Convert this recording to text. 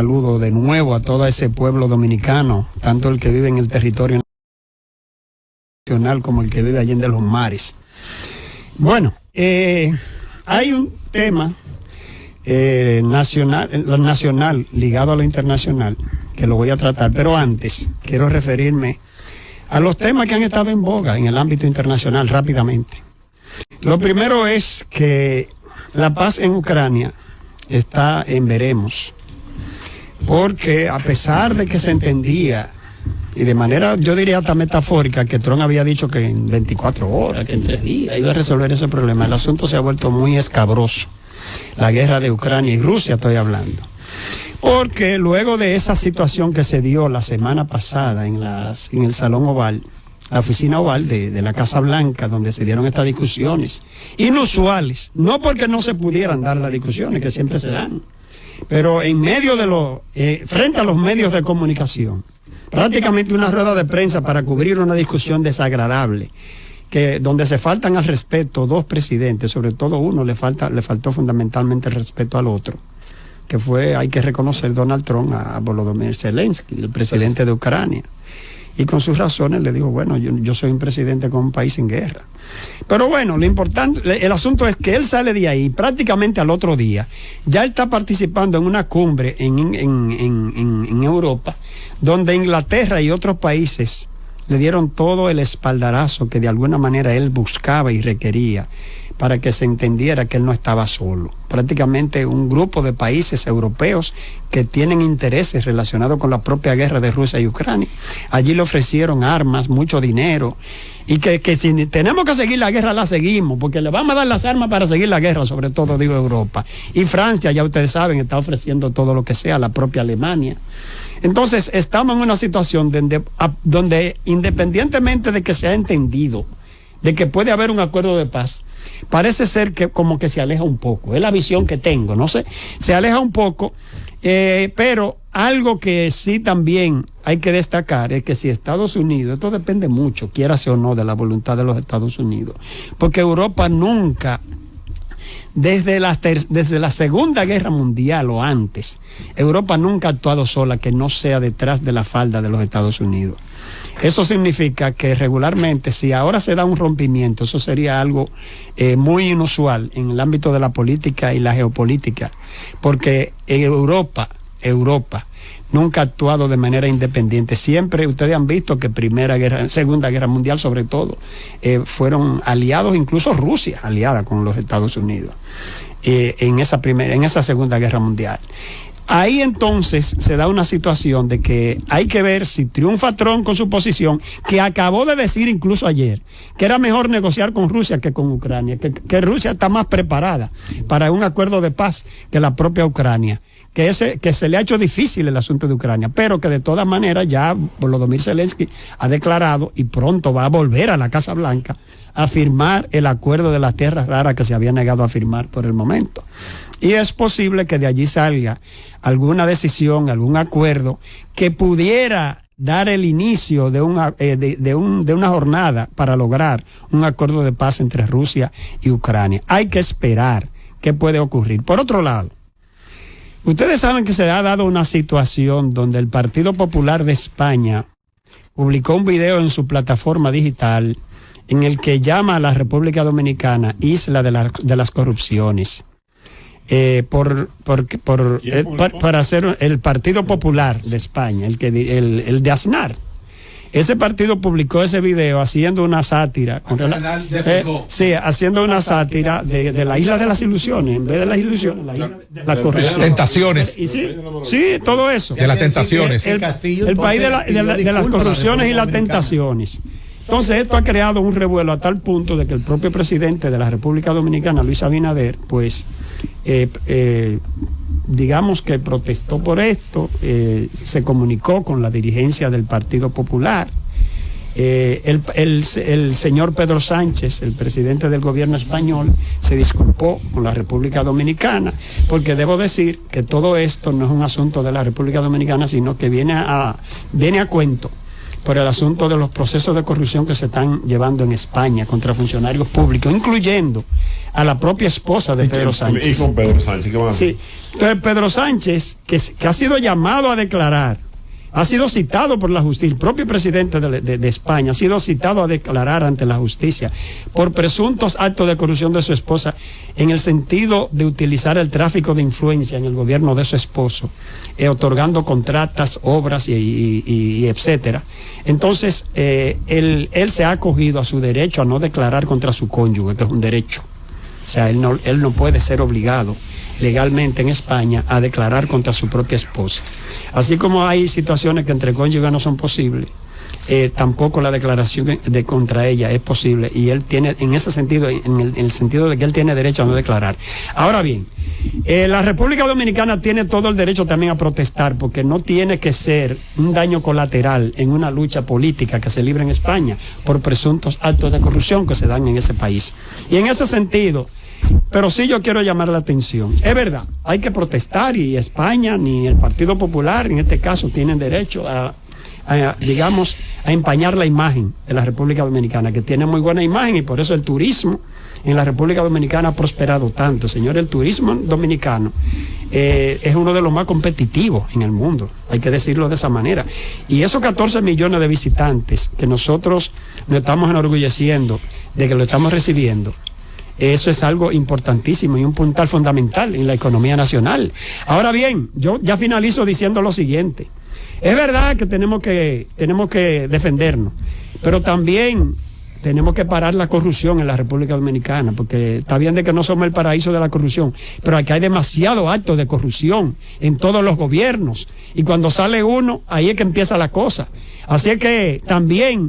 Saludo de nuevo a todo ese pueblo dominicano, tanto el que vive en el territorio nacional como el que vive allá en los mares. Bueno, hay un tema nacional ligado a lo internacional que lo voy a tratar, pero antes quiero referirme a los temas que han estado en boga en el ámbito internacional rápidamente. Lo primero es que la paz en Ucrania está en veremos, porque a pesar de que se entendía, y de manera, yo diría hasta metafórica, que Trump había dicho que en 24 horas, que en 3 días iba a resolver ese problema, el asunto se ha vuelto muy escabroso. La guerra de Ucrania y Rusia estoy hablando. Porque luego de esa situación que se dio la semana pasada en el Salón Oval, la oficina oval de la Casa Blanca, donde se dieron estas discusiones inusuales, no porque no se pudieran dar las discusiones, que siempre se dan, pero en medio de frente a los medios de comunicación, prácticamente una rueda de prensa para cubrir una discusión desagradable, donde se faltan al respeto dos presidentes, sobre todo uno le faltó fundamentalmente el respeto al otro, que fue, hay que reconocer, Donald Trump a Volodymyr Zelensky, el presidente de Ucrania. Y con sus razones le dijo, bueno, yo soy un presidente con un país en guerra. Pero bueno, lo importante, el asunto es que él sale de ahí prácticamente al otro día. Ya él está participando en una cumbre en Europa, donde Inglaterra y otros países le dieron todo el espaldarazo que de alguna manera él buscaba y requería para que se entendiera que él no estaba solo. Prácticamente un grupo de países europeos que tienen intereses relacionados con la propia guerra de Rusia y Ucrania. Allí le ofrecieron armas, mucho dinero, y que si tenemos que seguir la guerra, la seguimos, porque le vamos a dar las armas para seguir la guerra, sobre todo, digo, Europa. Y Francia, ya ustedes saben, está ofreciendo todo lo que sea, la propia Alemania. Entonces, estamos en una situación donde independientemente de que se ha entendido, de que puede haber un acuerdo de paz, parece ser que como que se aleja un poco, es la visión que tengo, no sé, se aleja un poco, pero algo que sí también hay que destacar es que si Estados Unidos, esto depende mucho, quiérase o no, de la voluntad de los Estados Unidos, porque Europa nunca, desde la Segunda Guerra Mundial o antes, Europa nunca ha actuado sola que no sea detrás de la falda de los Estados Unidos. Eso significa que regularmente, si ahora se da un rompimiento, eso sería algo muy inusual en el ámbito de la política y la geopolítica, porque en Europa nunca ha actuado de manera independiente. Siempre ustedes han visto que Segunda Guerra Mundial sobre todo, fueron aliados, incluso Rusia aliada con los Estados Unidos en esa Segunda Guerra Mundial. Ahí entonces se da una situación de que hay que ver si triunfa Trump con su posición, que acabó de decir incluso ayer, que era mejor negociar con Rusia que con Ucrania, que Rusia está más preparada para un acuerdo de paz que la propia Ucrania, que se le ha hecho difícil el asunto de Ucrania, pero que de todas maneras ya Volodymyr Zelensky ha declarado y pronto va a volver a la Casa Blanca a firmar el acuerdo de las tierras raras que se había negado a firmar por el momento. Y es posible que de allí salga alguna decisión, algún acuerdo que pudiera dar el inicio de una jornada para lograr un acuerdo de paz entre Rusia y Ucrania. Hay que esperar qué puede ocurrir. Por otro lado, ustedes saben que se ha dado una situación donde el Partido Popular de España publicó un video en su plataforma digital en el que llama a la República Dominicana isla de las corrupciones. Para hacer el Partido Popular de España, el de Aznar. Ese partido publicó ese video haciendo una sátira, haciendo una sátira de la isla de las ilusiones, en vez de las ilusiones, la isla de las corrupciones. Tentaciones. Sí, todo eso. De las tentaciones. El país de las corrupciones y las tentaciones. Entonces esto ha creado un revuelo a tal punto de que el propio presidente de la República Dominicana, Luis Abinader, pues digamos que protestó por esto, se comunicó con la dirigencia del Partido Popular. El señor Pedro Sánchez, el presidente del gobierno español, se disculpó con la República Dominicana, porque debo decir que todo esto no es un asunto de la República Dominicana, sino que viene a cuento por el asunto de los procesos de corrupción que se están llevando en España contra funcionarios públicos, incluyendo a la propia esposa de Pedro Sánchez. ¿Y con Pedro Sánchez qué van a hacer? Sí, entonces Pedro Sánchez, que ha sido llamado a declarar, ha sido citado por la justicia, el propio presidente de España ha sido citado a declarar ante la justicia por presuntos actos de corrupción de su esposa en el sentido de utilizar el tráfico de influencia en el gobierno de su esposo, otorgando contratas, obras y etcétera. Entonces, él se ha acogido a su derecho a no declarar contra su cónyuge, que es un derecho. O sea, él no puede ser obligado legalmente en España a declarar contra su propia esposa. Así como hay situaciones que entre cónyuges no son posibles, tampoco la declaración contra ella es posible, y él tiene, en ese sentido, en el sentido de que él tiene derecho a no declarar. Ahora bien, la República Dominicana tiene todo el derecho también a protestar, porque no tiene que ser un daño colateral en una lucha política que se libra en España por presuntos actos de corrupción que se dan en ese país. Y en ese sentido, pero sí yo quiero llamar la atención. Es verdad, hay que protestar, y España ni el Partido Popular en este caso tienen derecho a empañar la imagen de la República Dominicana, que tiene muy buena imagen, y por eso el turismo en la República Dominicana ha prosperado tanto. Señor, el turismo dominicano es uno de los más competitivos en el mundo, hay que decirlo de esa manera. Y esos 14 millones de visitantes que nosotros nos estamos enorgulleciendo de que lo estamos recibiendo, eso es algo importantísimo y un puntal fundamental en la economía nacional. Ahora bien, yo ya finalizo diciendo lo siguiente. Es verdad que tenemos que defendernos, pero también tenemos que parar la corrupción en la República Dominicana, porque está bien de que no somos el paraíso de la corrupción, pero aquí hay demasiados actos de corrupción en todos los gobiernos, y cuando sale uno, ahí es que empieza la cosa. Así es que también